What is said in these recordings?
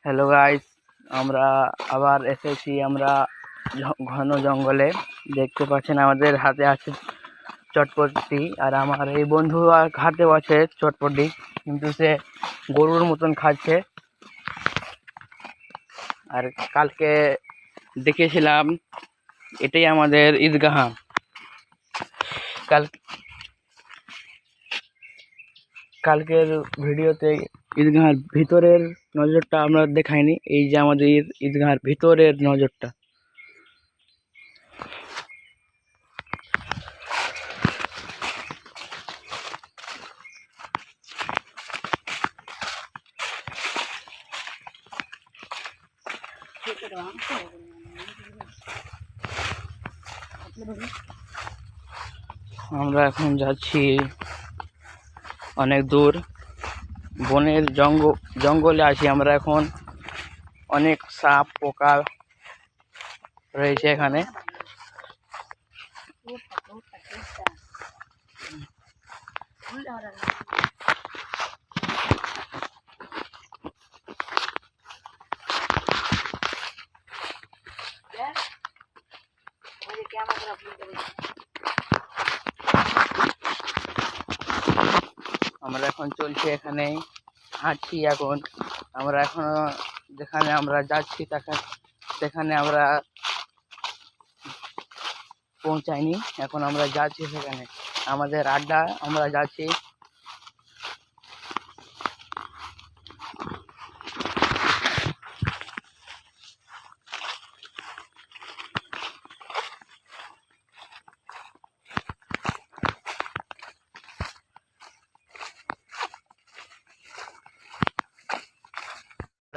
Hello guys, আমরা আবার এসেছি। আমরা ঘন জঙ্গলে দেখতে পাচ্ছেন আমাদের হাতে আছে চটপটি, আর আমার এই বন্ধু আর হাতেও আছে চটপটি, কিন্তু সে গরুর মতন খাচ্ছে। আর কালকে দেখেছিলাম, এটাই আমাদের ঈদগাহ। কাল কালকের ভিডিওতে ঈদগাহের ভিতরের নজরটা আমরা দেখাইনি, এই যে আমাদের ঈদগাহের ভিতরের নজরটা। আমরা এখন যাচ্ছি অনেক দূর, বনের জঙ্গলে আছি আমরা এখন। অনেক সাপ পোকা রয়েছে এখানে। আমরা এখন চলছি, এখানে হাঁটছি এখন। আমরা এখনো যেখানে আমরা যাচ্ছি সেখানে আমরা পৌঁছাইনি, এখন আমরা যাচ্ছি সেখানে আমাদের আড্ডা। আমরা যাচ্ছি।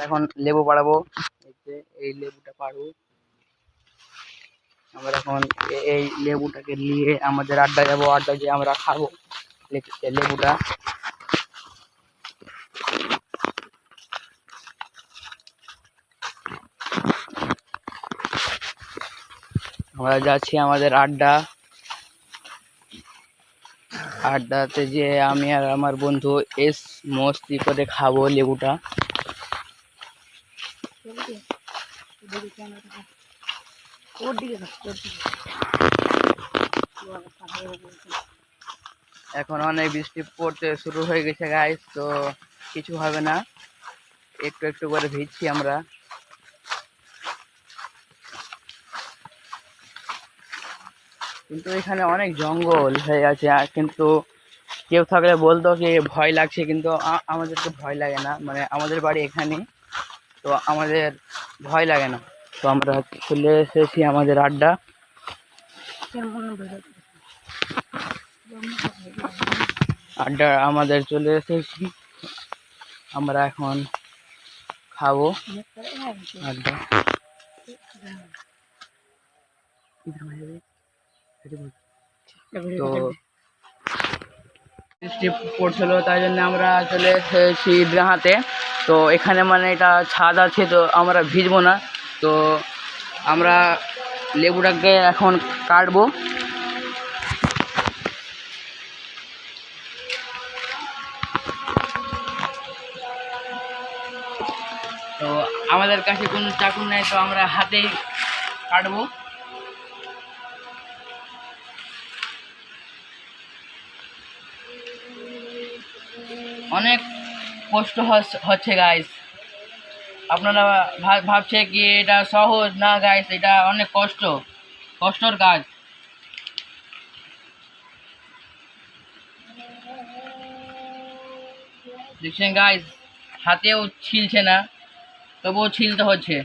এখন লেবু পাড়াবো, এই লেবুটা পাড়বো আমরা এখন। এই লেবুটাকে নিয়ে আমাদের আড্ডা যাবো, আড্ডা গিয়ে আমরা খাবো লেবুটা। আমরা যাচ্ছি আমাদের আড্ডাতে, যে আমি আর আমার বন্ধু মস্তি করে খাবো লেবুটা। এখন অনেক বৃষ্টি পড়তে শুরু হয়ে গেছে গাইস, তো কিছু হবে না, একটু একটু করে ভিজছি আমরা। কিন্তু এখানে অনেক জঙ্গল হয়ে আছে, কিন্তু কেউ থাকলে বলতো কি ভয় লাগছে, কিন্তু আমাদেরকে ভয় লাগে না। মানে আমাদের বাড়ি এখানে, তো আমাদের ভয় লাগে না। তো আমরা চলে এসেছি আমাদের আড্ডা আমাদের চলে এসেছি। আমরা এখন খাবো আড্ডা। তো বৃষ্টি পড়ছিল, তাই জন্য আমরা চলে এসেছি ঈদগাহাতে। তো এখানে মানে এটা ছাদ আছে, তো আমরা ভিজবো না। তো আমরা লেবুটাকে এখন কাটবো। তো আমাদের কাছে কোনো চাকু নেই, তো আমরা হাতেই কাটবো। অনেক কষ্ট হচ্ছে গাইস। আপনারা ভাবছে কি এটা সহজ না গাইস, এটা অনেক কষ্টর কাজ। দেখছেন গাইস, হাতেও ছিলছে না, তবুও ছিলতে হচ্ছে।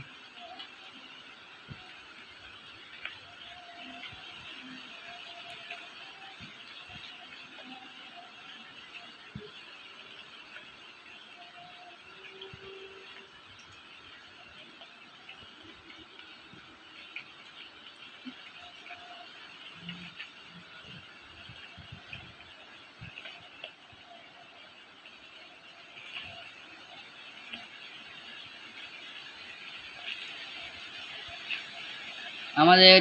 আমাদের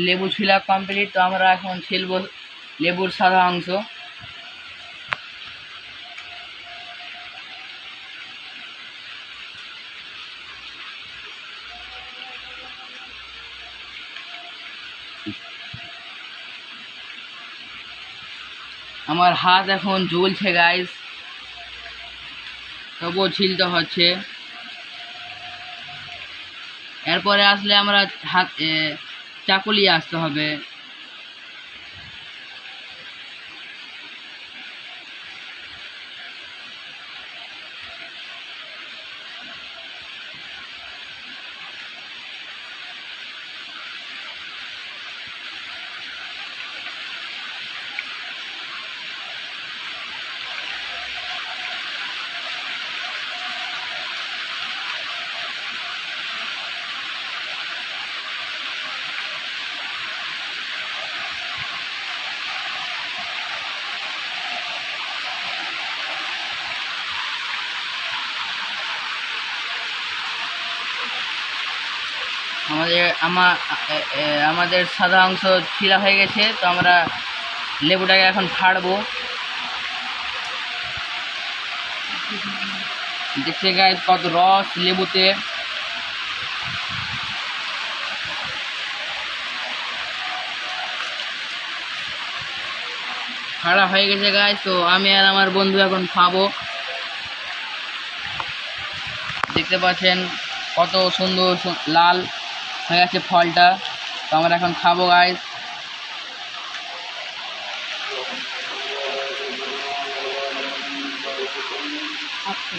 লেবু ছিলা কমপ্লিট, তো আমরা এখন ছিলব লেবুর সাদা অংশ। আমার হাত এখন জ্বলছে গাইস, তবুও ছিলতে হচ্ছে। এরপরে আসলে আমরা হাত চাকু নিয়ে আসতে হবে। আমাদের সাদা অংশ ছিলা হয়ে গেছে, তো আমরা লেবুটাকে এখন ফাড়বো। দেখতে গাইস কত রস লেবুতে। ফাড়া হয়ে গেছে গাইস, তো আমি আর আমার বন্ধু এখন খাবো। দেখতে পাচ্ছেন কত সুন্দর লাল হয়ে গেছে ফলটা, তো আমরা এখন খাবো গাইস। আচ্ছা